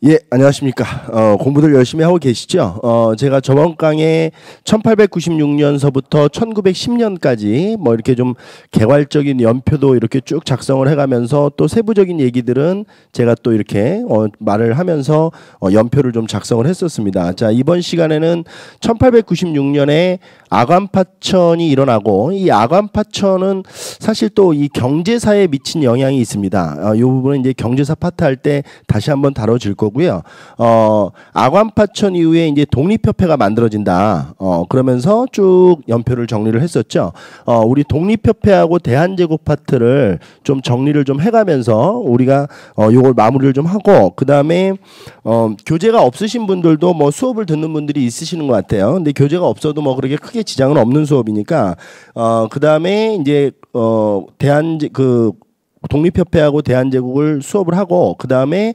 예, 안녕하십니까. 공부들 열심히 하고 계시죠? 제가 저번 강에 1896년서부터 1910년까지 뭐 이렇게 좀 개괄적인 연표도 이렇게 쭉 작성을 해가면서 또 세부적인 얘기들은 제가 또 이렇게 말을 하면서 연표를 좀 작성을 했었습니다. 자, 이번 시간에는 1896년에 아관파천이 일어나고 이 아관파천은 사실 또 이 경제사에 미친 영향이 있습니다. 이 부분은 이제 경제사 파트 할 때 다시 한번 다뤄질 거고요. 아관파천 이후에 이제 독립협회가 만들어진다. 그러면서 쭉 연표를 정리를 했었죠. 우리 독립협회하고 대한제국 파트를 좀 정리를 좀 해가면서 우리가 요걸 마무리를 좀 하고 그 다음에 교재가 없으신 분들도 뭐 수업을 듣는 분들이 있으시는 것 같아요. 근데 교재가 없어도 뭐 그렇게 크게 지장은 없는 수업이니까 그 다음에 이제 독립협회하고 대한제국을 수업을 하고 그 다음에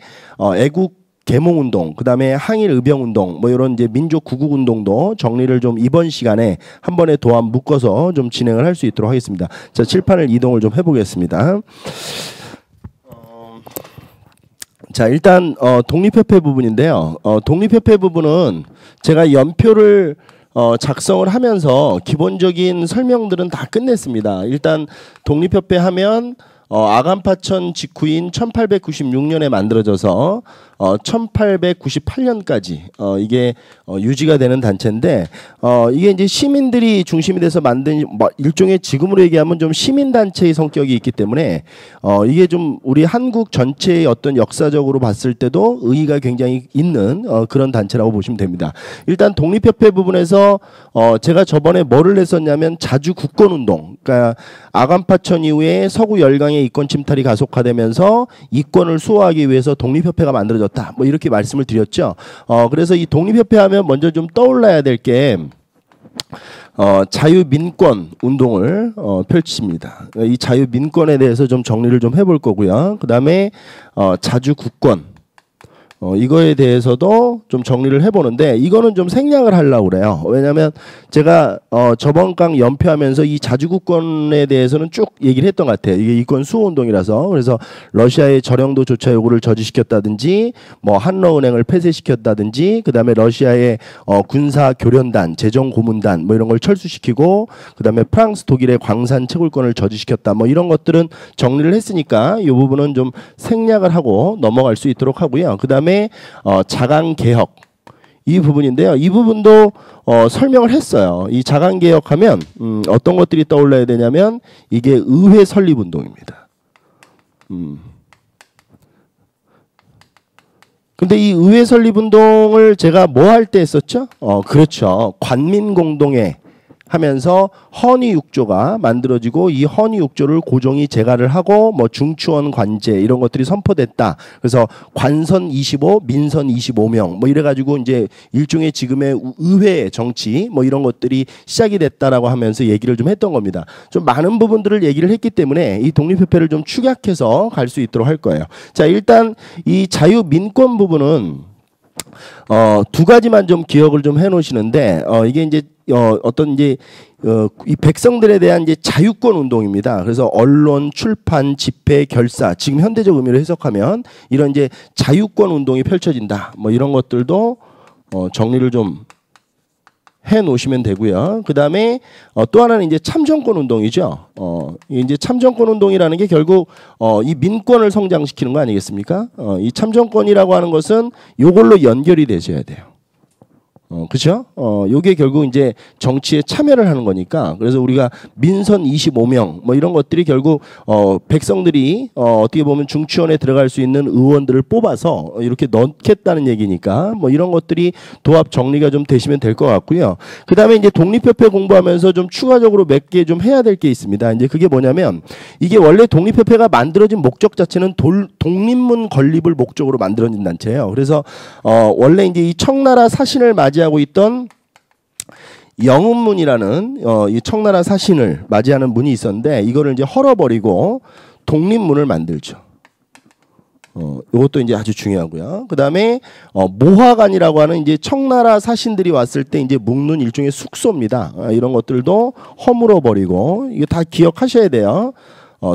애국 계몽운동, 그 다음에 항일의병운동, 뭐 이런 이제 민족 구국운동도 정리를 좀 이번 시간에 한 번에 도안 묶어서 좀 진행을 할 수 있도록 하겠습니다. 자, 칠판을 이동을 좀 해보겠습니다. 자, 일단 독립협회 부분인데요. 독립협회 부분은 제가 연표를 작성을 하면서 기본적인 설명들은 다 끝냈습니다. 일단 독립협회 하면 아관파천 직후인 1896년에 만들어져서 1898년까지 이게 유지가 되는 단체인데 이게 이제 시민들이 중심이 돼서 만든 일종의 지금으로 얘기하면 좀 시민단체의 성격이 있기 때문에 이게 좀 우리 한국 전체의 어떤 역사적으로 봤을 때도 의의가 굉장히 있는 그런 단체라고 보시면 됩니다. 일단 독립협회 부분에서 제가 저번에 뭐를 했었냐면 자주 국권운동, 그러니까 아관파천 이후에 서구 열강의 이권 침탈이 가속화되면서 이권을 수호하기 위해서 독립협회가 만들어졌다. 뭐 이렇게 말씀을 드렸죠. 그래서 이 독립협회 하면 먼저 좀 떠올라야 될 게 자유민권 운동을 펼칩니다. 이 자유민권에 대해서 좀 정리를 좀 해볼 거고요. 그 다음에 자주국권 이거에 대해서도 좀 정리를 해보는데 이거는 좀 생략을 하려고 그래요. 왜냐하면 제가 저번 강 연표하면서 이 자주국권에 대해서는 쭉 얘기를 했던 것 같아요. 이게 이권 수호운동이라서. 그래서 러시아의 저령도 조차 요구를 저지시켰다든지 뭐 한러은행을 폐쇄시켰다든지 그 다음에 러시아의 군사교련단, 재정고문단 뭐 이런 걸 철수시키고 그 다음에 프랑스, 독일의 광산 채굴권을 저지시켰다 뭐 이런 것들은 정리를 했으니까 이 부분은 좀 생략을 하고 넘어갈 수 있도록 하고요. 그 다음에 자강개혁 이 부분인데요. 이 부분도 설명을 했어요. 이 자강개혁하면 어떤 것들이 떠올라야 되냐면 이게 의회 설립운동입니다. 근데 이 의회 설립운동을 제가 뭐 할 때 했었죠? 그렇죠. 관민공동회 하면서 헌의육조가 만들어지고 이 헌의육조를 고종이 재가를 하고 뭐 중추원 관제 이런 것들이 선포됐다. 그래서 관선 25, 민선 25명 뭐 이래가지고 이제 일종의 지금의 의회 정치 뭐 이런 것들이 시작이 됐다라고 하면서 얘기를 좀 했던 겁니다. 좀 많은 부분들을 얘기를 했기 때문에 이 독립협회를 좀 축약해서 갈 수 있도록 할 거예요. 자, 일단 이 자유민권 부분은 두 가지만 좀 기억을 좀 해놓으시는데 이게 이제 어떤 이제 이 백성들에 대한 이제 자유권 운동입니다. 그래서 언론, 출판, 집회, 결사 지금 현대적 의미로 해석하면 이런 이제 자유권 운동이 펼쳐진다. 뭐 이런 것들도 정리를 좀 해 놓으시면 되고요. 그 다음에 또 하나는 이제 참정권 운동이죠. 이제 참정권 운동이라는 게 결국 이 민권을 성장시키는 거 아니겠습니까? 이 참정권이라고 하는 것은 요걸로 연결이 되셔야 돼요. 그렇죠? 요게 결국 이제 정치에 참여를 하는 거니까 그래서 우리가 민선 25명 뭐 이런 것들이 결국 백성들이 어떻게 보면 중추원에 들어갈 수 있는 의원들을 뽑아서 이렇게 넣겠다는 얘기니까 뭐 이런 것들이 도합 정리가 좀 되시면 될 것 같고요. 그 다음에 이제 독립협회 공부하면서 좀 추가적으로 몇 개 좀 해야 될 게 있습니다. 이제 그게 뭐냐면 이게 원래 독립협회가 만들어진 목적 자체는 독립문 건립을 목적으로 만들어진 단체예요. 그래서 원래 이제 이 청나라 사신을 맞이하고 있던 영운문이라는 이 청나라 사신을 맞이하는 문이 있었는데 이거를 이제 헐어버리고 독립문을 만들죠. 이것도 이제 아주 중요하고요. 그 다음에 모화관이라고 하는 이제 청나라 사신들이 왔을 때 이제 묵는 일종의 숙소입니다. 이런 것들도 허물어 버리고 이거 다 기억하셔야 돼요.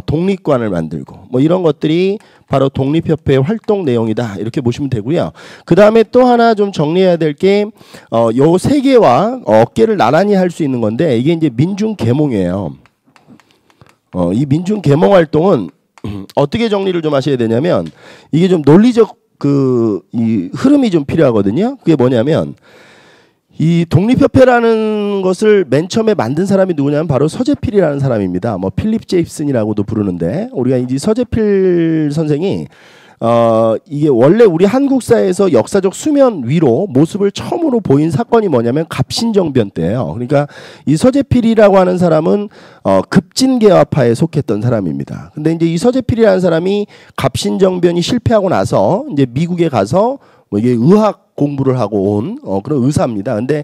독립관을 만들고 뭐 이런 것들이 바로 독립협회의 활동 내용이다 이렇게 보시면 되고요. 그 다음에 또 하나 좀 정리해야 될 게 요 세 개와 어깨를 나란히 할 수 있는 건데 이게 이제 민중계몽이에요. 이 민중계몽 활동은 어떻게 정리를 좀 하셔야 되냐면 이게 좀 논리적 이 흐름이 좀 필요하거든요. 그게 뭐냐면 이 독립협회라는 것을 맨 처음에 만든 사람이 누구냐면 바로 서재필이라는 사람입니다. 뭐 필립 제이슨이라고도 부르는데 우리가 이제 서재필 선생이 이게 원래 우리 한국사에서 역사적 수면 위로 모습을 처음으로 보인 사건이 뭐냐면 갑신정변 때예요. 그러니까 이 서재필이라고 하는 사람은 급진개화파에 속했던 사람입니다. 근데 이제 이 서재필이라는 사람이 갑신정변이 실패하고 나서 이제 미국에 가서 뭐 이게 의학 공부를 하고 온 그런 의사입니다. 근데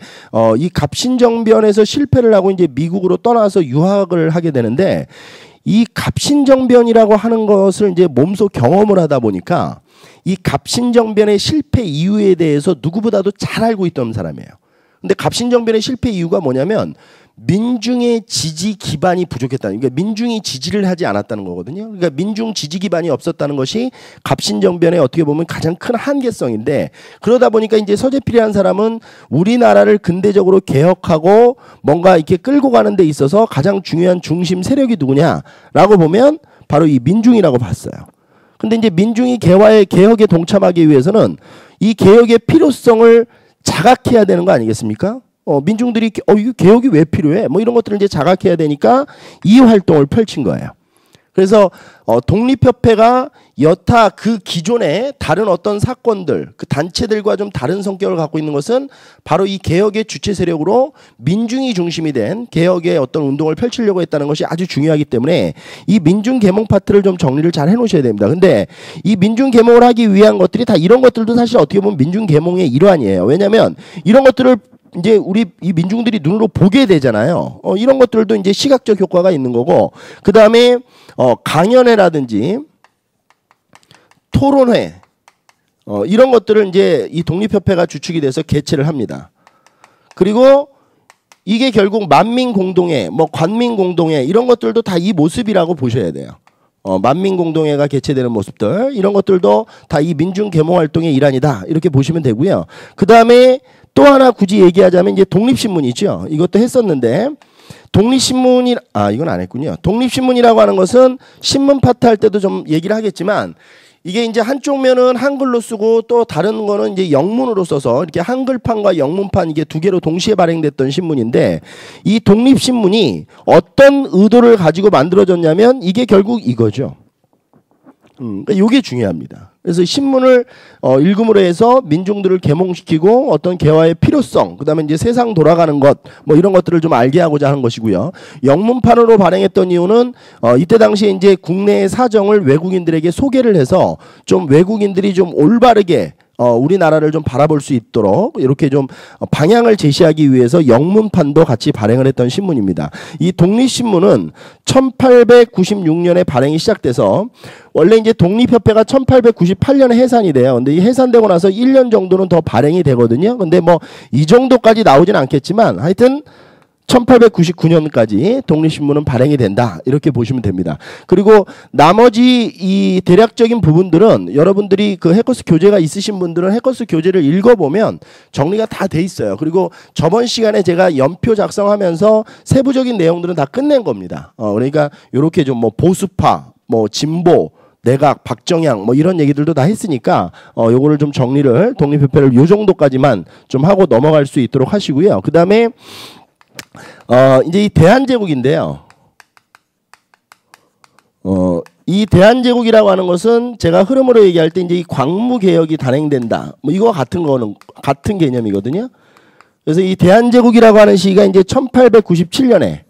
이 갑신정변에서 실패를 하고 이제 미국으로 떠나서 유학을 하게 되는데 이 갑신정변이라고 하는 것을 이제 몸소 경험을 하다 보니까 이 갑신정변의 실패 이유에 대해서 누구보다도 잘 알고 있던 사람이에요. 근데 갑신정변의 실패 이유가 뭐냐면 민중의 지지 기반이 부족했다는, 그러니까 민중이 지지를 하지 않았다는 거거든요. 그러니까 민중 지지 기반이 없었다는 것이 갑신정변의 어떻게 보면 가장 큰 한계성인데, 그러다 보니까 이제 서재필이라는 사람은 우리나라를 근대적으로 개혁하고 뭔가 이렇게 끌고 가는 데 있어서 가장 중요한 중심 세력이 누구냐라고 보면 바로 이 민중이라고 봤어요. 근데 이제 민중이 개혁에 동참하기 위해서는 이 개혁의 필요성을 자각해야 되는 거 아니겠습니까? 민중들이 이거 개혁이 왜 필요해? 뭐 이런 것들을 이제 자각해야 되니까 이 활동을 펼친 거예요. 그래서 독립협회가 여타 그 기존의 다른 어떤 사건들, 그 단체들과 좀 다른 성격을 갖고 있는 것은 바로 이 개혁의 주체 세력으로 민중이 중심이 된 개혁의 어떤 운동을 펼치려고 했다는 것이 아주 중요하기 때문에 이 민중 계몽 파트를 좀 정리를 잘 해놓으셔야 됩니다. 근데 이 민중 계몽을 하기 위한 것들이 다 이런 것들도 사실 어떻게 보면 민중 계몽의 일환이에요. 왜냐하면 이런 것들을 이제 우리 이 민중들이 눈으로 보게 되잖아요. 이런 것들도 이제 시각적 효과가 있는 거고, 그 다음에 강연회라든지 토론회 이런 것들을 이제 이 독립협회가 주축이 돼서 개최를 합니다. 그리고 이게 결국 만민공동회, 뭐 관민공동회 이런 것들도 다 이 모습이라고 보셔야 돼요. 만민공동회가 개최되는 모습들 이런 것들도 다 이 민중계몽활동의 일환이다 이렇게 보시면 되고요. 그 다음에 또 하나 굳이 얘기하자면 이제 독립신문이죠. 이것도 했었는데 독립신문이 이건 안 했군요. 독립신문이라고 하는 것은 신문 파트 할 때도 좀 얘기를 하겠지만 이게 이제 한쪽 면은 한글로 쓰고 또 다른 거는 이제 영문으로 써서 이렇게 한글판과 영문판 이게 두 개로 동시에 발행됐던 신문인데, 이 독립신문이 어떤 의도를 가지고 만들어졌냐면 이게 결국 이거죠. 그러니까 이게 중요합니다. 그래서 신문을 읽음으로 해서 민중들을 계몽시키고 어떤 개화의 필요성, 그다음에 이제 세상 돌아가는 것, 뭐 이런 것들을 좀 알게 하고자 하는 것이고요. 영문판으로 발행했던 이유는 이때 당시에 이제 국내의 사정을 외국인들에게 소개를 해서 좀 외국인들이 좀 올바르게 우리나라를 좀 바라볼 수 있도록 이렇게 좀 방향을 제시하기 위해서 영문판도 같이 발행을 했던 신문입니다. 이 독립신문은 1896년에 발행이 시작돼서 원래 이제 독립협회가 1898년에 해산이 돼요. 근데 이 해산되고 나서 1년 정도는 더 발행이 되거든요. 근데 뭐 이 정도까지 나오진 않겠지만 하여튼 1899년까지 독립신문은 발행이 된다 이렇게 보시면 됩니다. 그리고 나머지 이 대략적인 부분들은 여러분들이 그 해커스 교재가 있으신 분들은 해커스 교재를 읽어보면 정리가 다 돼 있어요. 그리고 저번 시간에 제가 연표 작성하면서 세부적인 내용들은 다 끝낸 겁니다. 그러니까 이렇게 좀 뭐 보수파, 뭐 진보, 내각, 박정양 뭐 이런 얘기들도 다 했으니까 요거를 좀 정리를 독립협회를 요 정도까지만 좀 하고 넘어갈 수 있도록 하시고요. 그 다음에 이제 이 대한제국인데요. 이 대한제국이라고 하는 것은 제가 흐름으로 얘기할 때 이제 이 광무개혁이 단행된다. 뭐 이거와 같은 개념이거든요. 그래서 이 대한제국이라고 하는 시기가 이제 1897년에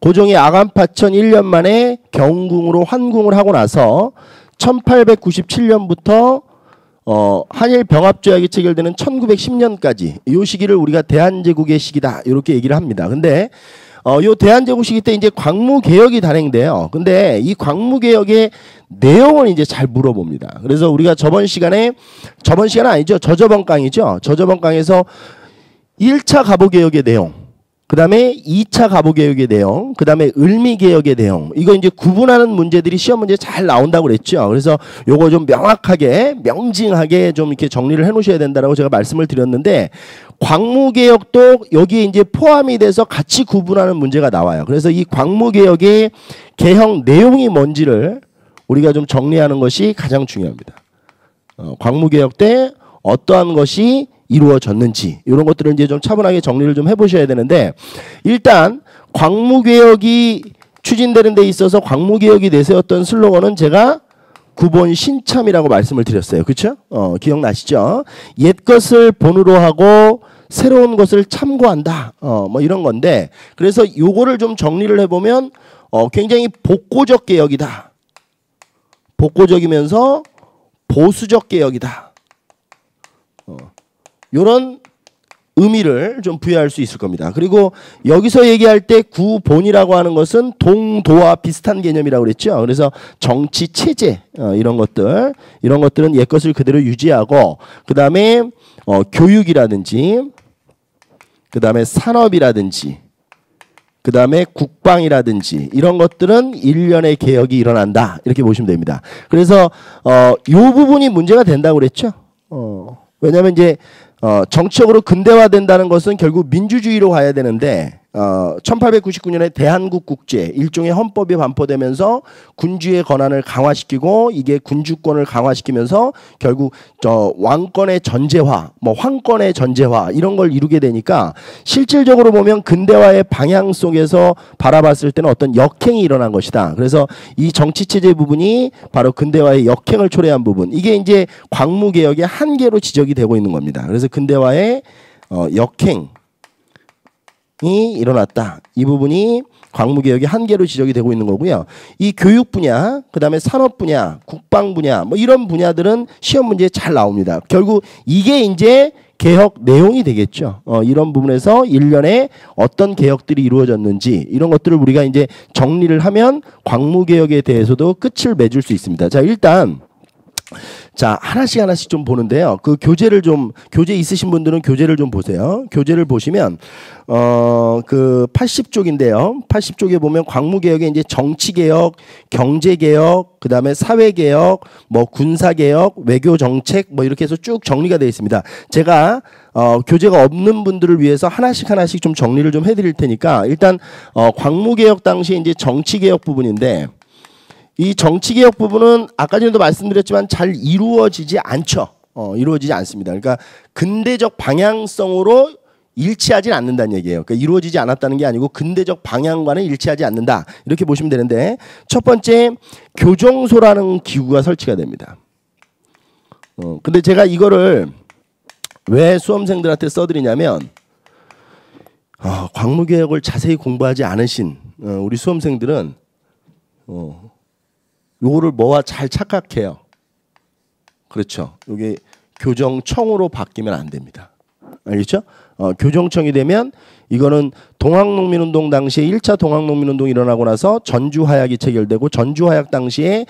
고종이 아간파천 1년 만에 경궁으로 환궁을 하고 나서 1897년부터 한일 병합조약이 체결되는 1910년까지 이 시기를 우리가 대한제국의 시기다 이렇게 얘기를 합니다. 근데 요 대한제국 시기 때 이제 광무개혁이 단행돼요. 근데 이 광무개혁의 내용을 이제 잘 물어봅니다. 그래서 우리가 저번 시간은 아니죠. 저저번 강의죠. 저저번 강에서 1차 갑오개혁의 내용, 그 다음에 2차 가보개혁의 내용, 그 다음에 을미개혁의 내용. 이거 이제 구분하는 문제들이 시험 문제에 잘 나온다고 그랬죠. 그래서 요거 좀 명확하게, 명징하게 좀 이렇게 정리를 해 놓으셔야 된다라고 제가 말씀을 드렸는데, 광무개혁도 여기에 이제 포함이 돼서 같이 구분하는 문제가 나와요. 그래서 이 광무개혁의 개혁 내용이 뭔지를 우리가 좀 정리하는 것이 가장 중요합니다. 광무개혁 때 어떠한 것이 이루어졌는지 이런 것들을 이제 좀 차분하게 정리를 좀 해보셔야 되는데, 일단 광무개혁이 추진되는 데 있어서 광무개혁이 내세웠던 슬로건은 제가 구본 신참이라고 말씀을 드렸어요. 그렇죠? 기억나시죠? 옛 것을 본으로 하고 새로운 것을 참고한다. 뭐 이런 건데, 그래서 요거를 좀 정리를 해보면 굉장히 복고적 개혁이다. 복고적이면서 보수적 개혁이다. 이런 의미를 좀 부여할 수 있을 겁니다. 그리고 여기서 얘기할 때 구본이라고 하는 것은 동도와 비슷한 개념이라고 그랬죠. 그래서 정치 체제 이런 것들은 옛 것을 그대로 유지하고, 그 다음에 교육이라든지, 그 다음에 산업이라든지, 그 다음에 국방이라든지 이런 것들은 일련의 개혁이 일어난다. 이렇게 보시면 됩니다. 그래서 이 부분이 문제가 된다고 그랬죠. 왜냐하면 이제 정치적으로 근대화된다는 것은 결국 민주주의로 가야 되는데, 1899년에 대한국국제 일종의 헌법이 반포되면서 군주의 권한을 강화시키고, 이게 군주권을 강화시키면서 결국 왕권의 전제화, 뭐 황권의 전제화 이런 걸 이루게 되니까, 실질적으로 보면 근대화의 방향 속에서 바라봤을 때는 어떤 역행이 일어난 것이다. 그래서 이 정치체제 부분이 바로 근대화의 역행을 초래한 부분, 이게 이제 광무개혁의 한계로 지적이 되고 있는 겁니다. 그래서 근대화의 역행 이 일어났다. 이 부분이 광무개혁의 한계로 지적이 되고 있는 거고요. 이 교육 분야, 그 다음에 산업 분야, 국방 분야, 뭐 이런 분야들은 시험 문제에 잘 나옵니다. 결국 이게 이제 개혁 내용이 되겠죠. 이런 부분에서 일련의 어떤 개혁들이 이루어졌는지 이런 것들을 우리가 이제 정리를 하면 광무개혁에 대해서도 끝을 맺을 수 있습니다. 자, 일단 하나씩 좀 보는데요. 그 교재 있으신 분들은 교재를 좀 보세요. 교재를 보시면, 그 80쪽인데요. 80쪽에 보면 광무개혁에 이제 정치개혁, 경제개혁, 그 다음에 사회개혁, 뭐 군사개혁, 외교정책, 뭐 이렇게 해서 쭉 정리가 되어 있습니다. 제가, 교재가 없는 분들을 위해서 하나씩 좀 정리를 좀 해드릴 테니까, 일단, 광무개혁 당시에 이제 정치개혁 부분인데, 이 정치개혁 부분은 아까 전에도 말씀드렸지만 잘 이루어지지 않죠. 이루어지지 않습니다. 그러니까 근대적 방향성으로 일치하지 않는다는 얘기예요. 그러니까 이루어지지 않았다는 게 아니고 근대적 방향과는 일치하지 않는다. 이렇게 보시면 되는데, 첫 번째 교정소라는 기구가 설치가 됩니다. 근데 제가 이거를 왜 수험생들한테 써드리냐면, 광무개혁을 자세히 공부하지 않으신 우리 수험생들은 요거를 뭐와 잘 착각해요. 그렇죠. 이게 교정청으로 바뀌면 안 됩니다. 알겠죠? 교정청이 되면 이거는 동학농민운동 당시에 1차 동학농민운동이 일어나고 나서 전주화약이 체결되고, 전주화약 당시에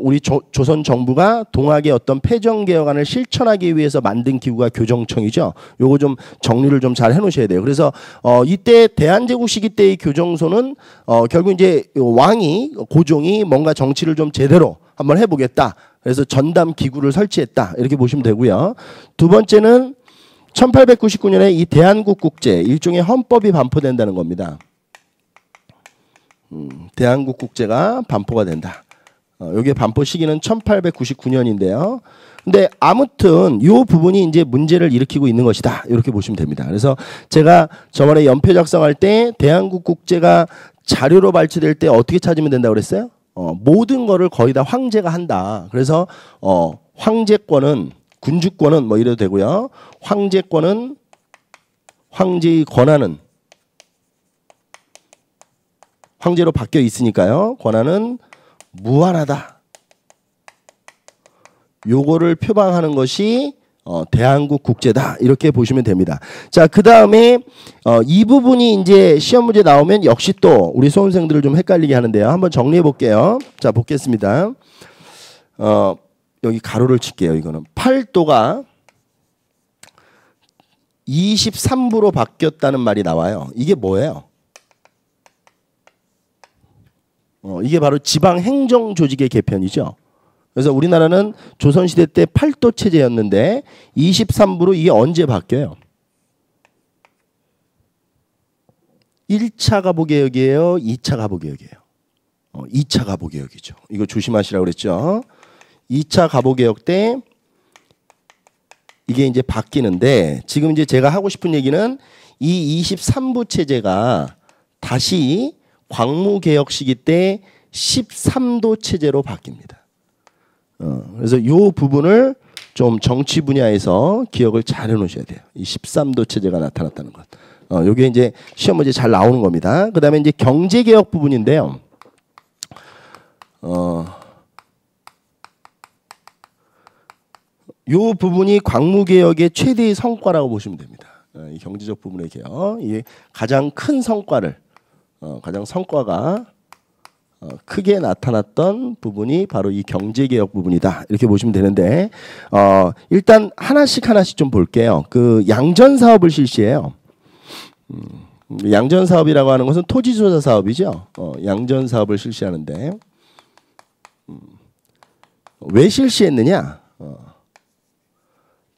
우리 조선 정부가 동학의 어떤 폐정개혁안을 실천하기 위해서 만든 기구가 교정청이죠. 요거 좀 정리를 좀 잘 해놓으셔야 돼요. 그래서 이때 대한제국 시기 때의 교정소는 결국 이제 고종이 뭔가 정치를 좀 제대로 한번 해보겠다. 그래서 전담 기구를 설치했다. 이렇게 보시면 되고요. 두 번째는 1899년에 이 대한국국제 일종의 헌법이 반포된다는 겁니다. 대한국국제가 반포가 된다. 여기에 반포 시기는 1899년인데요. 근데 아무튼 이 부분이 이제 문제를 일으키고 있는 것이다. 이렇게 보시면 됩니다. 그래서 제가 저번에 연표 작성할 때 대한국국제가 자료로 발췌될 때 어떻게 찾으면 된다고 그랬어요? 모든 거를 거의 다 황제가 한다. 그래서 황제권은, 군주권은 뭐 이래도 되고요. 황제권은, 황제의 권한은 황제로 바뀌어 있으니까요. 권한은 무한하다. 요거를 표방하는 것이 대한국 국제다. 이렇게 보시면 됩니다. 자, 그 다음에 이 부분이 이제 시험 문제 나오면 역시 또 우리 수험생들을 좀 헷갈리게 하는데요. 한번 정리해 볼게요. 자, 보겠습니다. 여기 가로를 칠게요. 이거는 8도가 23부로 바뀌었다는 말이 나와요. 이게 뭐예요? 이게 바로 지방행정조직의 개편이죠. 그래서 우리나라는 조선시대 때 8도 체제였는데 23부로 이게 언제 바뀌어요? 1차 가보개혁이에요? 2차 가보개혁이에요? 2차 가보개혁이죠. 이거 조심하시라고 그랬죠. 2차 가보개혁 때 이게 이제 바뀌는데 지금 이제 제가 하고 싶은 얘기는 이 23부 체제가 다시 광무개혁 시기 때 13도 체제로 바뀝니다. 그래서 이 부분을 좀 정치 분야에서 기억을 잘 해놓으셔야 돼요. 이 13도 체제가 나타났다는 것. 요게 이제 시험 문제 잘 나오는 겁니다. 그 다음에 이제 경제개혁 부분인데요. 요 부분이 광무개혁의 최대의 성과라고 보시면 됩니다. 이 경제적 부분의 개혁, 이 가장 큰 성과를, 가장 성과가 크게 나타났던 부분이 바로 이 경제개혁 부분이다. 이렇게 보시면 되는데, 일단 하나씩 좀 볼게요. 그 양전사업을 실시해요. 양전사업이라고 하는 것은 토지조사 사업이죠. 양전사업을 실시하는데 왜 실시했느냐?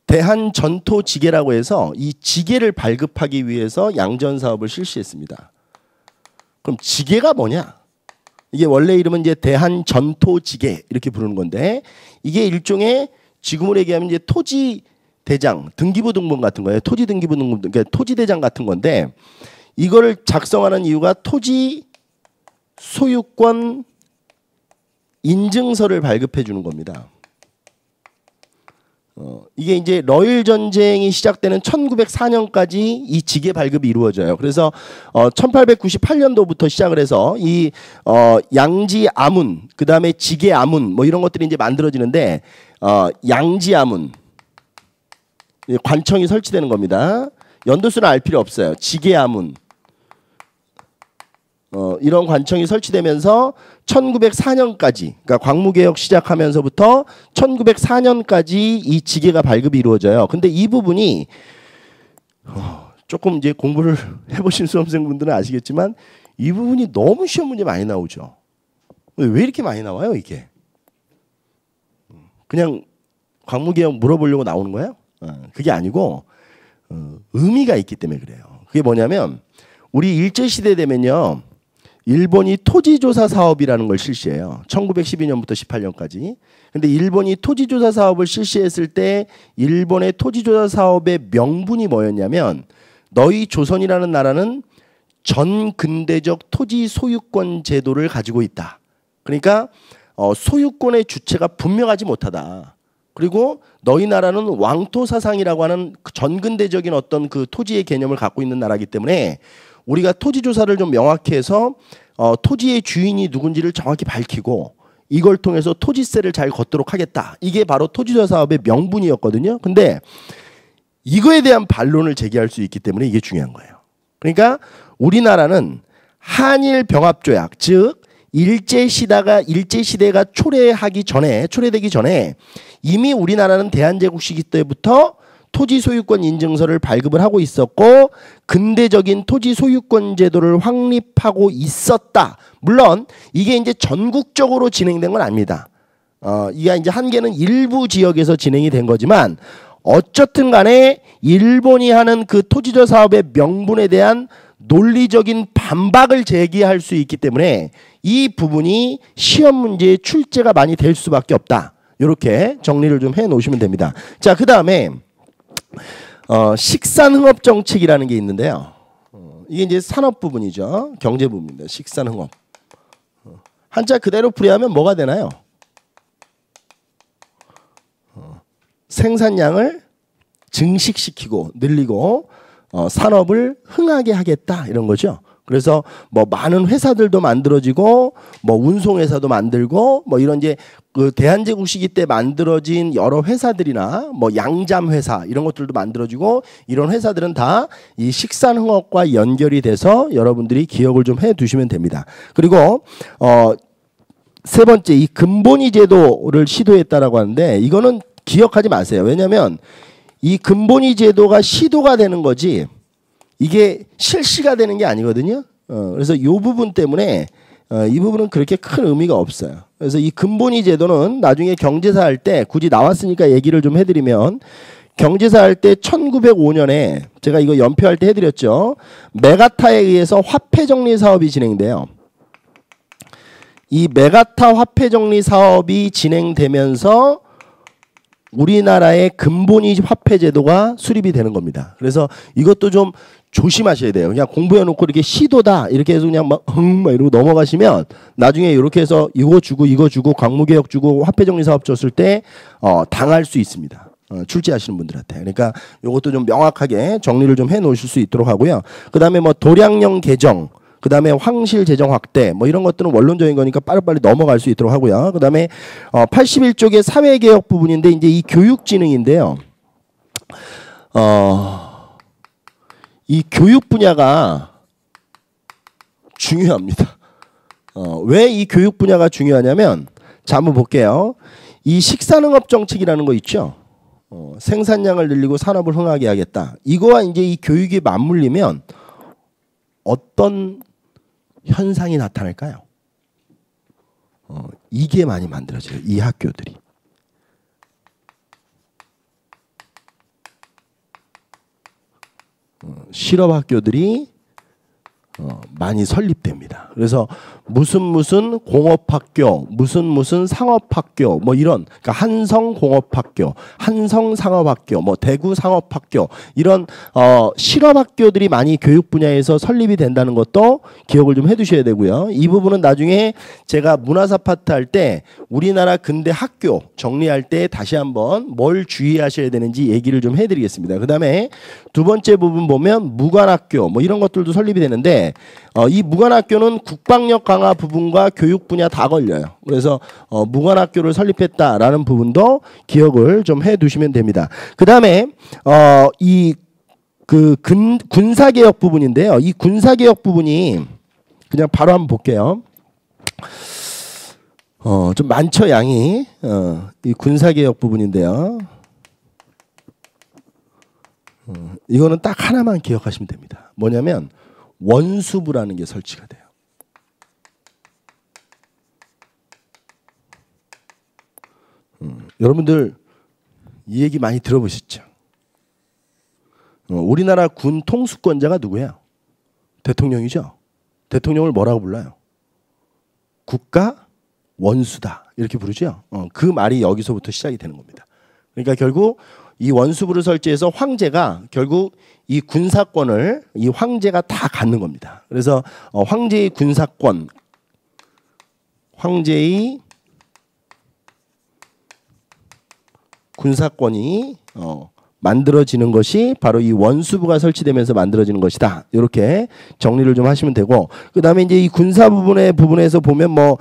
대한전토지계라고 해서 이 지계를 발급하기 위해서 양전사업을 실시했습니다. 그럼 지계가 뭐냐? 이게 원래 이름은 이제 대한전토지계 이렇게 부르는 건데 이게 일종의 지금으로 얘기하면 이제 토지대장 등기부 등본 같은 거예요. 토지 등기부 등본, 그러니까 토지대장 같은 건데 이거를 작성하는 이유가 토지 소유권 인증서를 발급해 주는 겁니다. 이게 이제 러일 전쟁이 시작되는 1904년까지 이 지계 발급이 이루어져요. 그래서 1898년도부터 시작을 해서 이 양지 아문, 그 다음에 지계 아문 뭐 이런 것들이 이제 만들어지는데 양지 아문 관청이 설치되는 겁니다. 연도수는 알 필요 없어요. 지계 아문 이런 관청이 설치되면서 1904년까지 그러니까 광무개혁 시작하면서부터 1904년까지 이 지계가 발급이 이루어져요. 근데 이 부분이 조금 이제 공부를 해보신 수험생분들은 아시겠지만 이 부분이 너무 시험 문제 많이 나오죠. 왜 이렇게 많이 나와요 이게? 그냥 광무개혁 물어보려고 나오는 거예요? 그게 아니고 의미가 있기 때문에 그래요. 그게 뭐냐면 우리 일제시대 되면요. 일본이 토지조사 사업이라는 걸 실시해요. 1912년부터 18년까지. 근데 일본이 토지조사 사업을 실시했을 때 일본의 토지조사 사업의 명분이 뭐였냐면 너희 조선이라는 나라는 전근대적 토지 소유권 제도를 가지고 있다. 그러니까 소유권의 주체가 분명하지 못하다. 그리고 너희 나라는 왕토 사상이라고 하는 전근대적인 어떤 그 토지의 개념을 갖고 있는 나라이기 때문에 우리가 토지 조사를 좀 명확히 해서 토지의 주인이 누군지를 정확히 밝히고 이걸 통해서 토지세를 잘 걷도록 하겠다. 이게 바로 토지조사 사업의 명분이었거든요. 근데 이거에 대한 반론을 제기할 수 있기 때문에 이게 중요한 거예요. 그러니까 우리나라는 한일 병합조약, 즉 일제시대가 초래되기 전에 이미 우리나라는 대한제국 시기 때부터 토지 소유권 인증서를 발급을 하고 있었고 근대적인 토지 소유권 제도를 확립하고 있었다. 물론 이게 이제 전국적으로 진행된 건 아닙니다. 이게 이제 한계는 일부 지역에서 진행이 된 거지만 어쨌든 간에 일본이 하는 그 토지조 사업의 명분에 대한 논리적인 반박을 제기할 수 있기 때문에 이 부분이 시험 문제의 출제가 많이 될 수밖에 없다. 이렇게 정리를 좀 해 놓으시면 됩니다. 자, 그 다음에 식산흥업 정책이라는 게 있는데요. 이게 이제 산업 부분이죠. 경제 부분입니다. 식산흥업. 한자 그대로 풀이하면 뭐가 되나요? 생산량을 증식시키고 늘리고 산업을 흥하게 하겠다 이런 거죠. 그래서 뭐 많은 회사들도 만들어지고 뭐 운송회사도 만들고 뭐 이런 이제 그 대한제국 시기 때 만들어진 여러 회사들이나 뭐 양잠회사 이런 것들도 만들어지고 이런 회사들은 다 이 식산흥업과 연결이 돼서 여러분들이 기억을 좀 해두시면 됩니다. 그리고 세 번째 이 근본위 제도를 시도했다라고 하는데 이거는 기억하지 마세요. 왜냐하면 이 근본위 제도가 시도가 되는 거지 이게 실시가 되는 게 아니거든요. 그래서 이 부분 때문에 이 부분은 그렇게 큰 의미가 없어요. 그래서 이 근본위 제도는 나중에 경제사 할 때 굳이 나왔으니까 얘기를 좀 해드리면 경제사 할 때 1905년에 제가 이거 연표할 때 해드렸죠. 메가타에 의해서 화폐 정리 사업이 진행돼요. 이 메가타 화폐 정리 사업이 진행되면서 우리나라의 근본위 화폐 제도가 수립이 되는 겁니다. 그래서 이것도 좀 조심하셔야 돼요. 그냥 공부해놓고 이렇게 시도다 이렇게 해서 그냥 막 이러고 넘어가시면 나중에 이렇게 해서 이거 주고 광무개혁 주고 화폐 정리 사업 줬을 때 당할 수 있습니다. 출제하시는 분들한테. 그러니까 이것도 좀 명확하게 정리를 좀 해놓으실 수 있도록 하고요. 그 다음에 뭐 도량령 개정, 그 다음에 황실 재정 확대, 뭐 이런 것들은 원론적인 거니까 빠르빠르 넘어갈 수 있도록 하고요. 그 다음에 81쪽의 사회개혁 부분인데 이제 이 교육진흥인데요. 이 교육 분야가 중요합니다. 왜 이 교육 분야가 중요하냐면 자 한번 볼게요. 이 식산응업 정책이라는 거 있죠. 생산량을 늘리고 산업을 흥하게 하겠다. 이거와 이제 이 교육이 맞물리면 어떤 현상이 나타날까요? 이게 많이 만들어져요. 이 학교들이. 실업 학교들이 많이 설립됩니다. 그래서 무슨 공업학교, 무슨 상업학교, 뭐 이런, 그러니까 한성공업학교, 한성상업학교, 뭐 대구상업학교 이런 실업학교들이 많이 교육 분야에서 설립이 된다는 것도 기억을 좀 해두셔야 되고요. 이 부분은 나중에 제가 문화사 파트 할 때 우리나라 근대 학교 정리할 때 다시 한번 뭘 주의하셔야 되는지 얘기를 좀 해드리겠습니다. 그 다음에 두 번째 부분 보면 무관학교 뭐 이런 것들도 설립이 되는데 이 무관학교는 국방력 강화 부분과 교육 분야 다 걸려요. 그래서 무관학교를 설립했다라는 부분도 기억을 좀 해두시면 됩니다. 그 다음에 이 군사개혁 부분인데요. 이 군사개혁 부분이 그냥 바로 한번 볼게요. 좀 많죠 양이. 이 군사개혁 부분인데요. 이거는 딱 하나만 기억하시면 됩니다. 뭐냐면 원수부라는 게 설치가 돼요. 여러분들 이 얘기 많이 들어보셨죠? 우리나라 군 통수권자가 누구예요? 대통령이죠. 대통령을 뭐라고 불러요? 국가 원수다 이렇게 부르죠. 그 말이 여기서부터 시작이 되는 겁니다. 그러니까 결국 이 원수부를 설치해서 황제가 결국 이 군사권을 이 황제가 다 갖는 겁니다. 그래서 황제의 군사권, 황제의 군사권이 만들어지는 것이 바로 이 원수부가 설치되면서 만들어지는 것이다. 이렇게 정리를 좀 하시면 되고, 그 다음에 이제 이 군사 부분에서 보면 뭐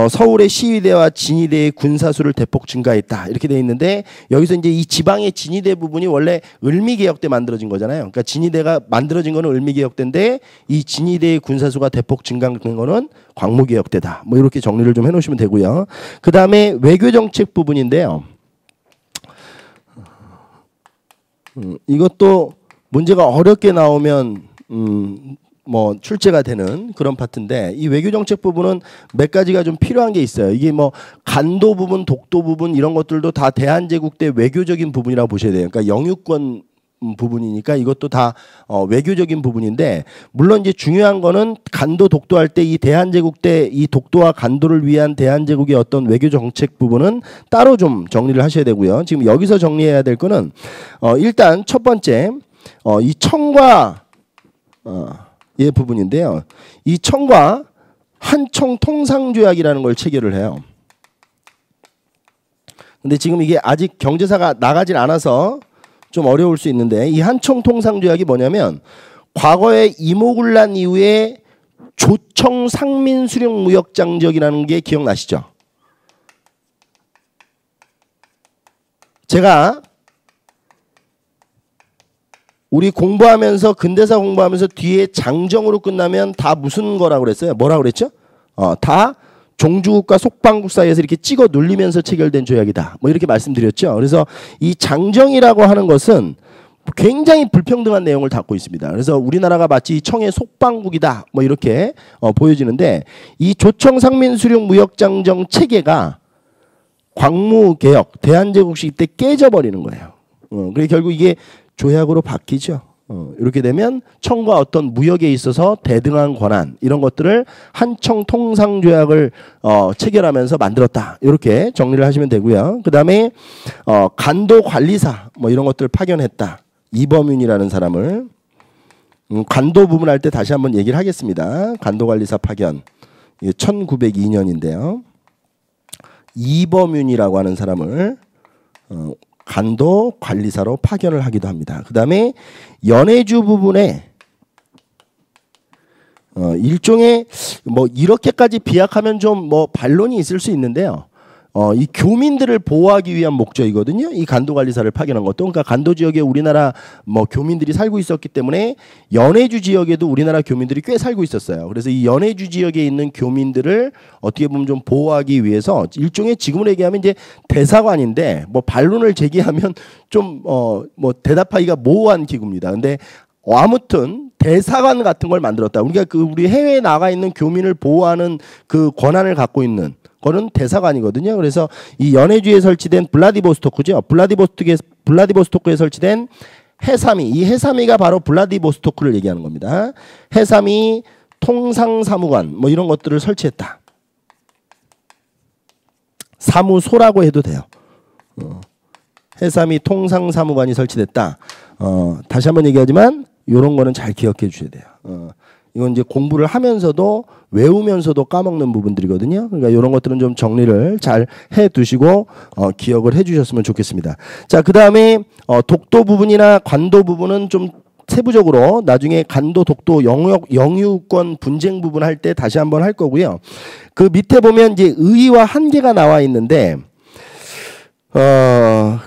서울의 시위대와 진위대의 군사수를 대폭 증가했다 이렇게 돼 있는데, 여기서 이제 이 지방의 진위대 부분이 원래 을미개혁 때 만들어진 거잖아요. 그러니까 진위대가 만들어진 거는 을미개혁 때인데 이 진위대의 군사수가 대폭 증가한 거는 광무개혁 때다. 뭐 이렇게 정리를 좀 해놓으시면 되고요. 그 다음에 외교정책 부분인데요. 이것도 문제가 어렵게 나오면 뭐 출제가 되는 그런 파트인데, 이 외교정책 부분은 몇 가지가 좀 필요한 게 있어요. 이게 뭐 간도 부분, 독도 부분 이런 것들도 다 대한제국 때 외교적인 부분이라고 보셔야 돼요. 그러니까 영유권 부분이니까 이것도 다 외교적인 부분인데, 물론 이제 중요한 거는 간도 독도 할 때 이 대한제국 때 이 독도와 간도를 위한 대한제국의 어떤 외교 정책 부분은 따로 좀 정리를 하셔야 되고요. 지금 여기서 정리해야 될 거는 일단 첫 번째 이 청과 의 부분인데요. 이 청과 한청 통상조약이라는 걸 체결을 해요. 근데 지금 이게 아직 경제사가 나가질 않아서 좀 어려울 수 있는데, 이 한청 통상조약이 뭐냐면 과거에 이모군란 이후에 조청 상민 수령 무역 장벽이라는 게 기억나시죠? 제가 우리 공부하면서 근대사 공부하면서 뒤에 장정으로 끝나면 다 무슨 거라고 그랬어요? 뭐라고 그랬죠? 다 종주국과 속방국 사이에서 이렇게 찍어 눌리면서 체결된 조약이다. 뭐 이렇게 말씀드렸죠. 그래서 이 장정이라고 하는 것은 굉장히 불평등한 내용을 담고 있습니다. 그래서 우리나라가 마치 청의 속방국이다. 뭐 이렇게 보여지는데 이 조청상민수령무역장정 체계가 광무개혁, 대한제국 시기 때 깨져버리는 거예요. 그래서 결국 이게 조약으로 바뀌죠. 이렇게 되면 청과 어떤 무역에 있어서 대등한 권한 이런 것들을 한청 통상조약을 체결하면서 만들었다. 이렇게 정리를 하시면 되고요. 그 다음에 간도관리사 뭐 이런 것들을 파견했다. 이범윤이라는 사람을 간도 부분 할 때 다시 한번 얘기를 하겠습니다. 간도관리사 파견 1902년인데요. 이범윤이라고 하는 사람을 간도 관리사로 파견을 하기도 합니다. 그 다음에 연해주 부분에 일종의 뭐 이렇게까지 비약하면 좀 뭐 반론이 있을 수 있는데요. 이 교민들을 보호하기 위한 목적이거든요. 이 간도관리사를 파견한 것도. 그러니까 간도 지역에 우리나라 뭐 교민들이 살고 있었기 때문에 연해주 지역에도 우리나라 교민들이 꽤 살고 있었어요. 그래서 이 연해주 지역에 있는 교민들을 어떻게 보면 좀 보호하기 위해서 일종의 지금으로 얘기하면 이제 대사관인데 뭐 반론을 제기하면 좀 뭐 대답하기가 모호한 기구입니다. 근데 아무튼 대사관 같은 걸 만들었다. 우리가 우리 해외에 나가 있는 교민을 보호하는 그 권한을 갖고 있는 거는 대사관이거든요. 그래서 이 연해주에 설치된 블라디보스토크죠. 블라디보스토크에 설치된 해삼이, 이 해삼이가 바로 블라디보스토크를 얘기하는 겁니다. 해삼이 통상사무관 뭐 이런 것들을 설치했다. 사무소라고 해도 돼요. 해삼이 통상사무관이 설치됐다. 다시 한번 얘기하지만 이런 거는 잘 기억해 주셔야 돼요. 이건 이제 공부를 하면서도 외우면서도 까먹는 부분들이거든요. 그러니까 이런 것들은 좀 정리를 잘 해두시고 기억을 해주셨으면 좋겠습니다. 자, 그 다음에 독도 부분이나 관도 부분은 좀 세부적으로 나중에 간도, 독도, 영유권 분쟁 부분 할 때 다시 한번 할 거고요. 그 밑에 보면 이제 의의와 한계가 나와 있는데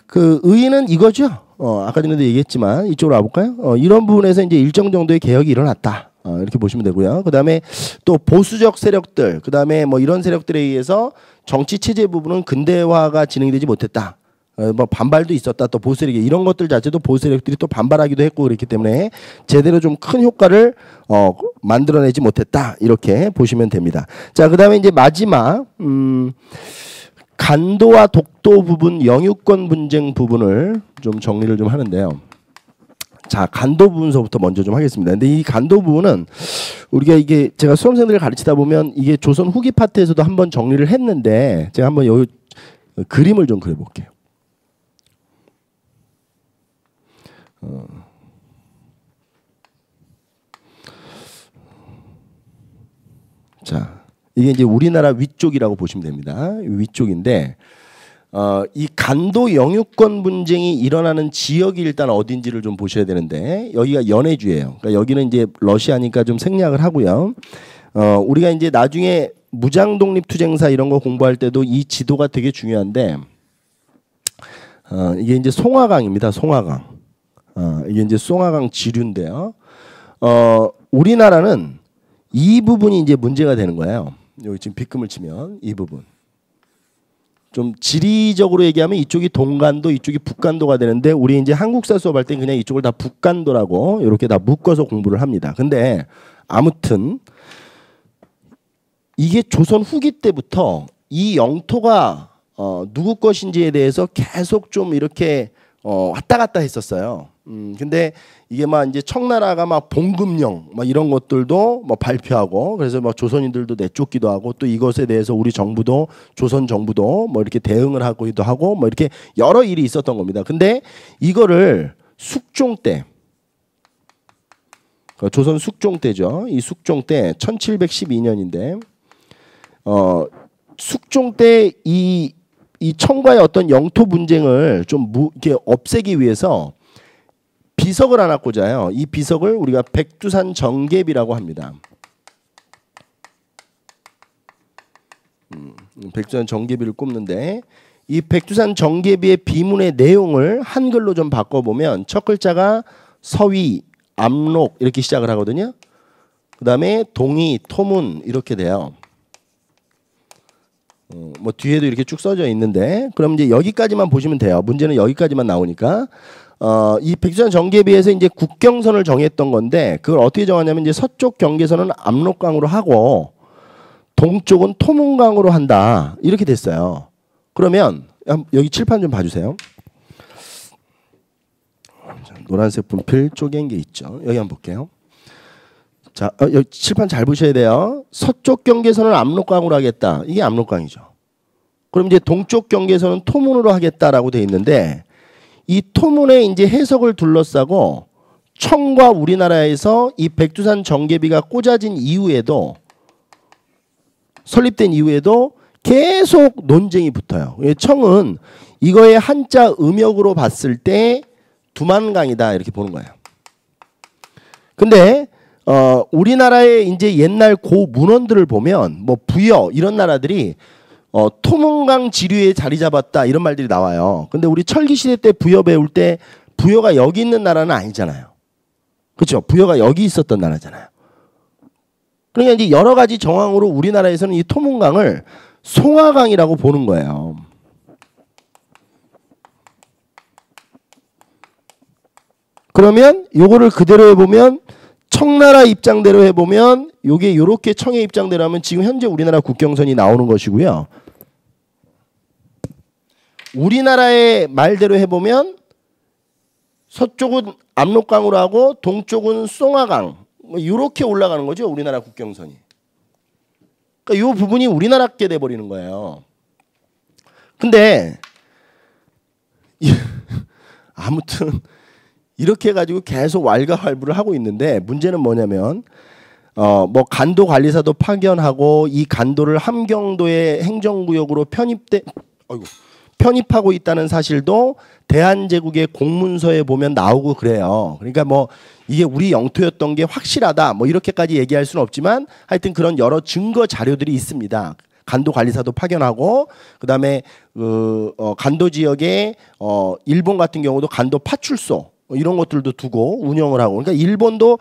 그 의의는 이거죠. 아까 전에도 얘기했지만 이쪽으로 와볼까요? 이런 부분에서 이제 일정 정도의 개혁이 일어났다. 이렇게 보시면 되고요. 그 다음에 또 보수적 세력들, 그 다음에 뭐 이런 세력들에 의해서 정치 체제 부분은 근대화가 진행이 되지 못했다. 뭐 반발도 있었다. 또 보수 세력이 이런 것들 자체도 보수 세력들이 또 반발하기도 했고 그렇기 때문에 제대로 좀 큰 효과를 만들어내지 못했다. 이렇게 보시면 됩니다. 자, 그 다음에 이제 마지막 간도와 독도 부분, 영유권 분쟁 부분을 좀 정리를 좀 하는데요. 자, 간도 부분서부터 먼저 좀 하겠습니다. 근데 이 간도 부분은 우리가 이게 제가 수험생들을 가르치다 보면 이게 조선 후기 파트에서도 한번 정리를 했는데 제가 한번 여기 그림을 좀 그려볼게요. 자, 이게 이제 우리나라 위쪽이라고 보시면 됩니다. 위쪽인데 이 간도 영유권 분쟁이 일어나는 지역이 일단 어딘지를 좀 보셔야 되는데 여기가 연해주예요. 그러니까 여기는 이제 러시아니까 좀 생략을 하고요. 우리가 이제 나중에 무장 독립 투쟁사 이런 거 공부할 때도 이 지도가 되게 중요한데 이게 이제 송화강입니다. 송화강. 이게 이제 송화강 지류인데요. 우리나라는 이 부분이 이제 문제가 되는 거예요. 여기 지금 빗금을 치면 이 부분. 좀 지리적으로 얘기하면 이쪽이 동간도, 이쪽이 북간도가 되는데 우리 이제 한국사 수업할 때 그냥 이쪽을 다 북간도라고 이렇게 다 묶어서 공부를 합니다. 근데 아무튼 이게 조선 후기 때부터 이 영토가 누구 것인지에 대해서 계속 좀 이렇게 왔다 갔다 했었어요. 근데 이게 막 이제 청나라가 막 봉금령 막 이런 것들도 뭐 발표하고 그래서 막 조선인들도 내쫓기도 하고 또 이것에 대해서 우리 정부도 조선 정부도 뭐 이렇게 대응을 하기도 하고 뭐 이렇게 여러 일이 있었던 겁니다. 근데 이거를 숙종 때 조선 숙종 때죠. 이 숙종 때 1712년인데 숙종 때 이 청과의 어떤 영토 분쟁을 좀 이렇게 없애기 위해서 비석을 하나 꽂아요. 이 비석을 우리가 백두산 정계비라고 합니다. 백두산 정계비를 꼽는데 이 백두산 정계비의 비문의 내용을 한글로 좀 바꿔보면 첫 글자가 서위, 압록 이렇게 시작을 하거든요. 그 다음에 동이, 토문 이렇게 돼요. 뭐 뒤에도 이렇게 쭉 써져 있는데 그럼 이제 여기까지만 보시면 돼요. 문제는 여기까지만 나오니까 이 백두산 전개비에서 이제 국경선을 정했던 건데 그걸 어떻게 정하냐면 이제 서쪽 경계선은 압록강으로 하고 동쪽은 토문강으로 한다 이렇게 됐어요. 그러면 여기 칠판 좀 봐주세요. 노란색 분필 쪼갠 게 있죠. 여기 한번 볼게요. 자, 여기 칠판 잘 보셔야 돼요. 서쪽 경계선을 압록강으로 하겠다. 이게 압록강이죠. 그럼 이제 동쪽 경계선은 토문으로 하겠다라고 돼 있는데 이 토문의 이제 해석을 둘러싸고 청과 우리나라에서 이 백두산 전개비가 꽂아진 이후에도 설립된 이후에도 계속 논쟁이 붙어요. 청은 이거의 한자 음역으로 봤을 때 두만강이다 이렇게 보는 거예요. 근데 우리나라의 이제 옛날 고 문헌들을 보면 뭐 부여 이런 나라들이 토문강 지류에 자리 잡았다 이런 말들이 나와요. 근데 우리 철기 시대 때 부여 배울 때 부여가 여기 있는 나라는 아니잖아요. 그렇죠? 부여가 여기 있었던 나라잖아요. 그러니까 이제 여러 가지 정황으로 우리나라에서는 이 토문강을 송화강이라고 보는 거예요. 그러면 요거를 그대로 해보면 청나라 입장대로 해보면 요게 요렇게 청의 입장대로 하면 지금 현재 우리나라 국경선이 나오는 것이고요. 우리나라의 말대로 해보면 서쪽은 압록강으로 하고 동쪽은 송화강 뭐 이렇게 올라가는 거죠. 우리나라 국경선이. 그러니까 이 부분이 우리나라께 돼버리는 거예요. 근데 아무튼 이렇게 해가지고 계속 왈가왈부를 하고 있는데 문제는 뭐냐면 뭐 간도 관리사도 파견하고 이 간도를 함경도의 행정구역으로 편입하고 있다는 사실도 대한제국의 공문서에 보면 나오고 그래요. 그러니까 뭐 이게 우리 영토였던 게 확실하다 뭐 이렇게까지 얘기할 수는 없지만 하여튼 그런 여러 증거 자료들이 있습니다. 간도 관리사도 파견하고 그다음에 간도 지역에 일본 같은 경우도 간도 파출소 이런 것들도 두고 운영을 하고 그러니까 일본도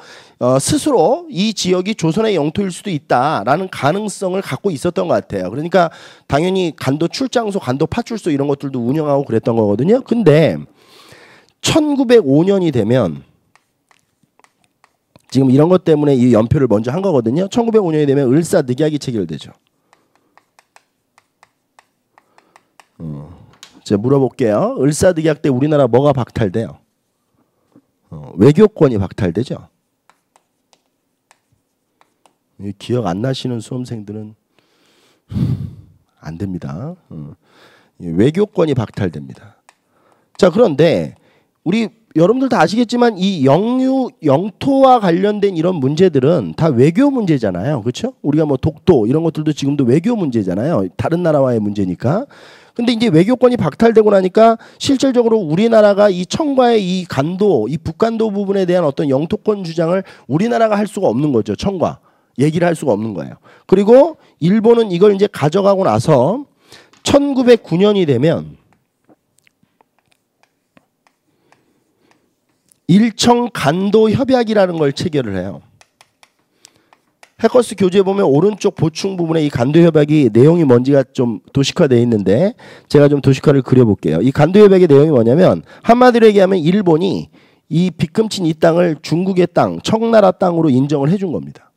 스스로 이 지역이 조선의 영토일 수도 있다라는 가능성을 갖고 있었던 것 같아요. 그러니까 당연히 간도 출장소, 간도 파출소 이런 것들도 운영하고 그랬던 거거든요. 근데 1905년이 되면 지금 이런 것 때문에 이 연표를 먼저 한 거거든요. 1905년이 되면 을사늑약이 체결되죠. 제가 물어볼게요. 을사늑약 때 우리나라 뭐가 박탈돼요? 외교권이 박탈되죠. 기억 안 나시는 수험생들은 안 됩니다. 외교권이 박탈됩니다. 자, 그런데 우리 여러분들 다 아시겠지만 이 영토와 관련된 이런 문제들은 다 외교 문제잖아요. 그렇죠? 우리가 뭐 독도 이런 것들도 지금도 외교 문제잖아요. 다른 나라와의 문제니까. 근데 이제 외교권이 박탈되고 나니까 실질적으로 우리나라가 이 청과의 이 간도, 이 북간도 부분에 대한 어떤 영토권 주장을 우리나라가 할 수가 없는 거죠. 청과 얘기를 할 수가 없는 거예요. 그리고 일본은 이걸 이제 가져가고 나서 1909년이 되면 일청 간도 협약이라는 걸 체결을 해요. 해커스 교재에 보면 오른쪽 보충 부분에 이 간도 협약이 내용이 뭔지가 좀 도식화되어 있는데 제가 좀 도식화를 그려볼게요. 이 간도 협약의 내용이 뭐냐면 한마디로 얘기하면 일본이 이 빗금친 이 땅을 중국의 땅, 청나라 땅으로 인정을 해준 겁니다.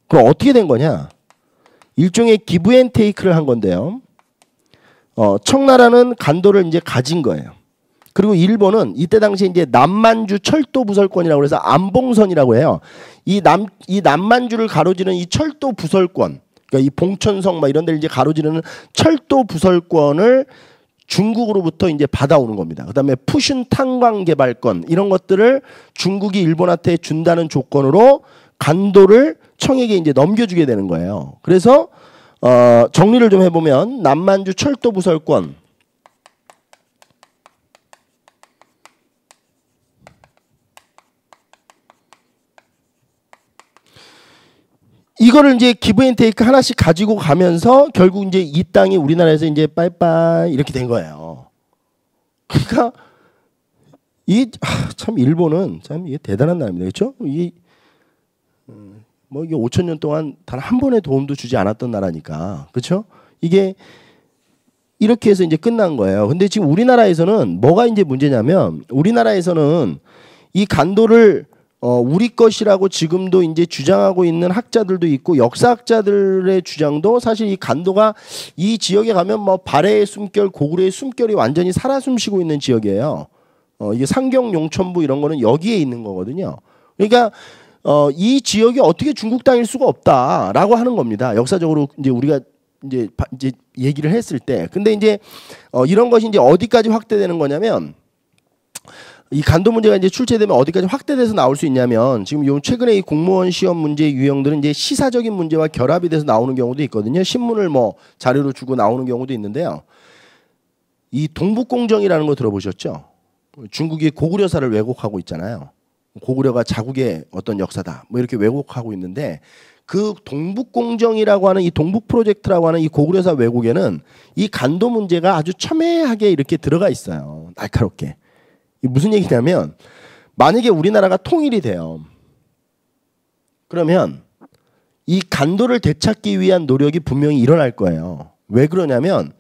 그럼 어떻게 된 거냐? 일종의 기브 앤 테이크를 한 건데요. 청나라는 간도를 이제 가진 거예요. 그리고 일본은 이때 당시에 이제 남만주 철도 부설권이라고 해서 안봉선이라고 해요. 이 남만주를 가로지르는 이 철도 부설권, 그러니까 이 봉천성 막 이런 데를 이제 가로지르는 철도 부설권을 중국으로부터 이제 받아오는 겁니다. 그다음에 푸슌 탄광 개발권 이런 것들을 중국이 일본한테 준다는 조건으로 간도를 청에게 이제 넘겨주게 되는 거예요. 그래서 정리를 좀 해보면 남만주 철도 부설권 이거를 이제 기브 앤 테이크 하나씩 가지고 가면서 결국 이제 이 땅이 우리나라에서 이제 빠이빠이 이렇게 된 거예요. 그러니까 참 일본은 참 이게 대단한 나라입니다. 그렇죠? 뭐 이게 5천 년 동안 단 한 번의 도움도 주지 않았던 나라니까. 그렇죠? 이게 이렇게 해서 이제 끝난 거예요. 근데 지금 우리나라에서는 뭐가 이제 문제냐면 우리나라에서는 이 간도를 우리 것이라고 지금도 이제 주장하고 있는 학자들도 있고 역사학자들의 주장도 사실 이 간도가 이 지역에 가면 뭐 발해의 숨결, 고구려의 숨결이 완전히 살아 숨쉬고 있는 지역이에요. 이게 상경, 용천부 이런 거는 여기에 있는 거거든요. 그러니까 이 지역이 어떻게 중국 땅일 수가 없다라고 하는 겁니다. 역사적으로 이제 우리가 이제 얘기를 했을 때. 근데 이제 이런 것이 이제 어디까지 확대되는 거냐면 이 간도 문제가 이제 출제되면 어디까지 확대돼서 나올 수 있냐면 지금 요 최근에 이 공무원 시험 문제 유형들은 이제 시사적인 문제와 결합이 돼서 나오는 경우도 있거든요. 신문을 뭐 자료로 주고 나오는 경우도 있는데요. 이 동북공정이라는 거 들어보셨죠? 중국이 고구려사를 왜곡하고 있잖아요. 고구려가 자국의 어떤 역사다. 뭐 이렇게 왜곡하고 있는데 그 동북공정이라고 하는 이 동북 프로젝트라고 하는 이 고구려사 왜곡에는 이 간도 문제가 아주 첨예하게 이렇게 들어가 있어요. 날카롭게. 무슨 얘기냐면 만약에 우리나라가 통일이 돼요. 그러면 이 간도를 되찾기 위한 노력이 분명히 일어날 거예요. 왜 그러냐면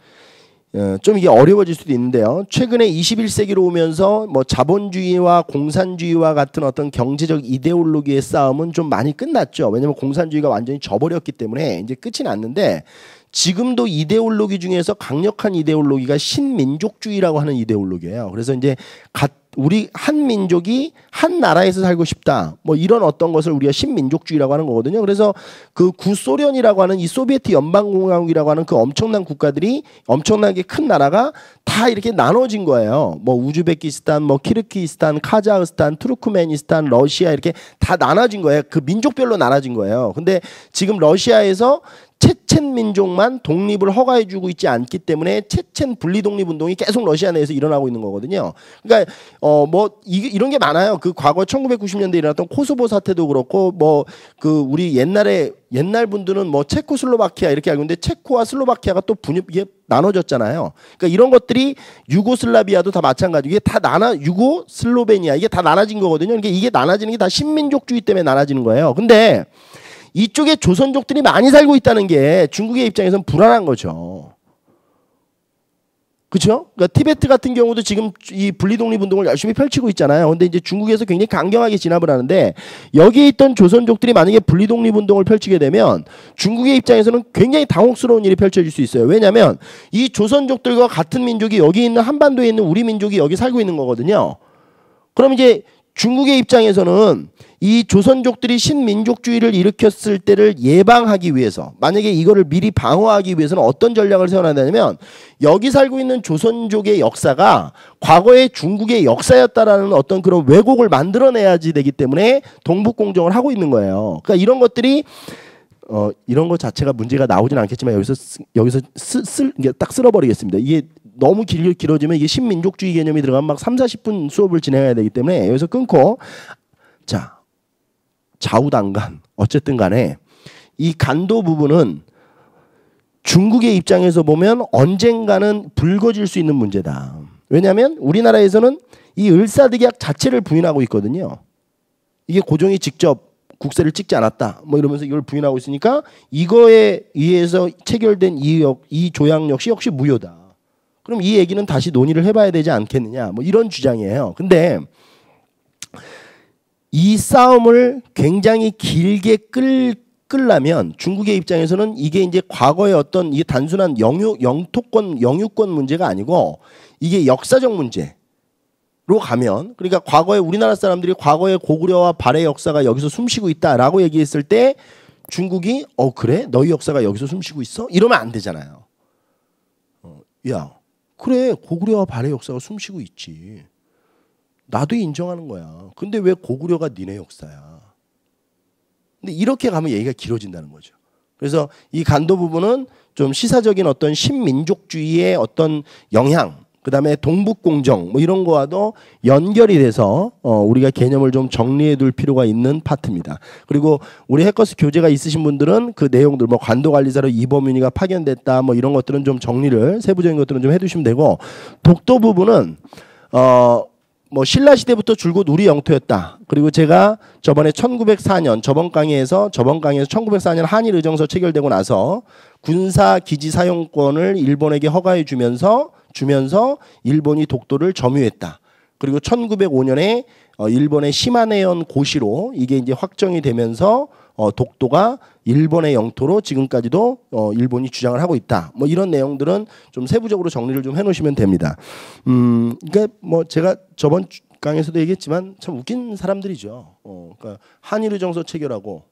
좀 이게 어려워질 수도 있는데요. 최근에 21세기로 오면서 뭐 자본주의와 공산주의와 같은 어떤 경제적 이데올로기의 싸움은 좀 많이 끝났죠. 왜냐하면 공산주의가 완전히 져버렸기 때문에 이제 끝이 났는데 지금도 이데올로기 중에서 강력한 이데올로기가 신민족주의라고 하는 이데올로기예요. 그래서 이제 우리 한 민족이 한 나라에서 살고 싶다. 뭐 이런 어떤 것을 우리가 신민족주의라고 하는 거거든요. 그래서 그 구소련이라고 하는 이 소비에트 연방공화국이라고 하는 그 엄청난 국가들이 엄청나게 큰 나라가 다 이렇게 나눠진 거예요. 뭐 우즈베키스탄, 뭐 키르기스탄, 카자흐스탄, 투르크메니스탄, 러시아 이렇게 다 나눠진 거예요. 그 민족별로 나눠진 거예요. 근데 지금 러시아에서 체첸 민족만 독립을 허가해주고 있지 않기 때문에 체첸 분리독립운동이 계속 러시아 내에서 일어나고 있는 거거든요. 그러니까 이런 게 많아요. 그 과거 1990년대에 일어났던 코소보 사태도 그렇고 뭐 그 우리 옛날 분들은 뭐 체코슬로바키아 이렇게 알고 있는데 체코와 슬로바키아가 또 이게 나눠졌잖아요. 그러니까 이런 것들이 유고슬라비아도 다 마찬가지고 이게 다 슬로베니아 이게 다 나눠진 거거든요. 그러니까 이게 나눠지는 게 다 신민족주의 때문에 나눠지는 거예요. 근데 이쪽에 조선족들이 많이 살고 있다는 게 중국의 입장에서는 불안한 거죠. 그렇죠? 그러니까 티베트 같은 경우도 지금 이 분리독립운동을 열심히 펼치고 있잖아요. 근데 이제 중국에서 굉장히 강경하게 진압을 하는데 여기에 있던 조선족들이 만약에 분리독립운동을 펼치게 되면 중국의 입장에서는 굉장히 당혹스러운 일이 펼쳐질 수 있어요. 왜냐하면 이 조선족들과 같은 민족이 여기 있는 한반도에 있는 우리 민족이 여기 살고 있는 거거든요. 그럼 이제 중국의 입장에서는 이 조선족들이 신민족주의를 일으켰을 때를 예방하기 위해서 만약에 이거를 미리 방어하기 위해서는 어떤 전략을 세워놔야 되냐면 여기 살고 있는 조선족의 역사가 과거의 중국의 역사였다라는 어떤 그런 왜곡을 만들어내야지 되기 때문에 동북공정을 하고 있는 거예요. 그러니까 이런 것들이 이런 것 자체가 문제가 나오진 않겠지만 여기서 딱 쓸어버리겠습니다. 이게 너무 길어지면 이게 신민족주의 개념이 들어가면 막 3, 40분 수업을 진행해야 되기 때문에 여기서 끊고 자 좌우당간 어쨌든 간에 이 간도 부분은 중국의 입장에서 보면 언젠가는 불거질 수 있는 문제다. 왜냐하면 우리나라에서는 이 을사득약 자체를 부인하고 있거든요. 이게 고종이 직접 국세를 찍지 않았다. 뭐 이러면서 이걸 부인하고 있으니까 이거에 의해서 체결된 이 조약 역시 무효다. 그럼 이 얘기는 다시 논의를 해봐야 되지 않겠느냐. 뭐 이런 주장이에요. 근데 이 싸움을 굉장히 길게 끌려면 중국의 입장에서는 이게 이제 과거의 어떤 이게 단순한 영유권 문제가 아니고 이게 역사적 문제로 가면 그러니까 과거에 우리나라 사람들이 과거의 고구려와 발해 역사가 여기서 숨쉬고 있다라고 얘기했을 때 중국이 그래? 너희 역사가 여기서 숨쉬고 있어? 이러면 안 되잖아요. 야 그래 고구려와 발해 역사가 숨쉬고 있지. 나도 인정하는 거야. 근데 왜 고구려가 니네 역사야? 근데 이렇게 가면 얘기가 길어진다는 거죠. 그래서 이 간도 부분은 좀 시사적인 어떤 신민족주의의 어떤 영향, 그다음에 동북공정 뭐 이런 거와도 연결이 돼서 우리가 개념을 좀 정리해 둘 필요가 있는 파트입니다. 그리고 우리 해커스 교재가 있으신 분들은 그 내용들 뭐 관도관리사로 이범윤이가 파견됐다 뭐 이런 것들은 좀 정리를 세부적인 것들은 좀 해두시면 되고 독도 부분은 뭐 신라 시대부터 줄곧 우리 영토였다. 그리고 제가 저번에 1904년 저번 강의에서 1904년 한일 의정서 체결되고 나서 군사 기지 사용권을 일본에게 허가해 주면서 일본이 독도를 점유했다. 그리고 1905년에 일본의 시마네현 고시로 이게 이제 확정이 되면서 독도가 일본의 영토로 지금까지도 일본이 주장을 하고 있다. 뭐 이런 내용들은 좀 세부적으로 정리를 좀 해놓으시면 됩니다. 그러니까 뭐 제가 저번 강에서도 얘기했지만 참 웃긴 사람들이죠. 그러니까 한일의정서 체결하고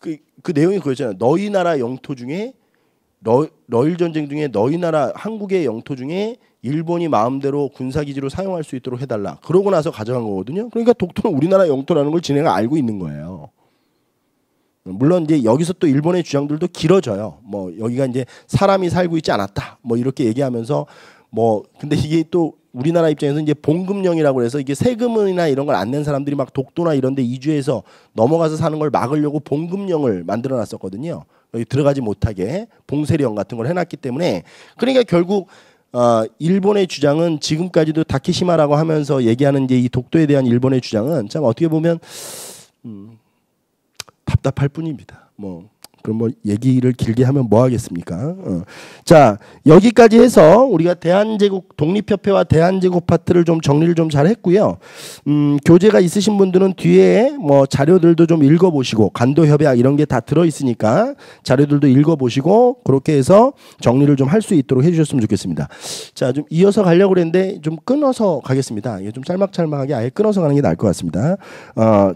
그 내용이 그거잖아요. 너희 나라 영토 중에 러일 전쟁 중에 너희 나라 한국의 영토 중에 일본이 마음대로 군사기지로 사용할 수 있도록 해달라. 그러고 나서 가져간 거거든요. 그러니까 독도는 우리나라 영토라는 걸 지네가 알고 있는 거예요. 물론 이제 여기서 또 일본의 주장들도 길어져요. 뭐 여기가 이제 사람이 살고 있지 않았다. 뭐 이렇게 얘기하면서 뭐 근데 이게 또 우리나라 입장에서 이제 봉급령이라고 해서 이게 세금이나 이런 걸 안 낸 사람들이 막 독도나 이런 데 이주해서 넘어가서 사는 걸 막으려고 봉급령을 만들어 놨었거든요. 여기 들어가지 못하게 봉쇄령 같은 걸 해놨기 때문에 그러니까 결국 일본의 주장은 지금까지도 다케시마라고 하면서 얘기하는 이제 이 독도에 대한 일본의 주장은 참 어떻게 보면 답답할 뿐입니다. 뭐 그럼 뭐 얘기를 길게 하면 뭐 하겠습니까? 자 여기까지 해서 우리가 대한제국 독립협회와 대한제국 파트를 좀 정리를 좀 잘 했고요. 교재가 있으신 분들은 뒤에 뭐 자료들도 좀 읽어보시고 간도협약 이런 게 다 들어있으니까 자료들도 읽어보시고 그렇게 해서 정리를 좀 할 수 있도록 해주셨으면 좋겠습니다. 자 좀 이어서 가려고 그랬는데 좀 끊어서 가겠습니다. 이게 좀 짤막짤막하게 아예 끊어서 가는 게 나을 것 같습니다.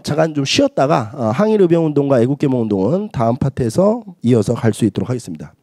잠깐 좀 쉬었다가 항일의병운동과 애국개몽운동은 다음 파트에서 이어서 갈 수 있도록 하겠습니다.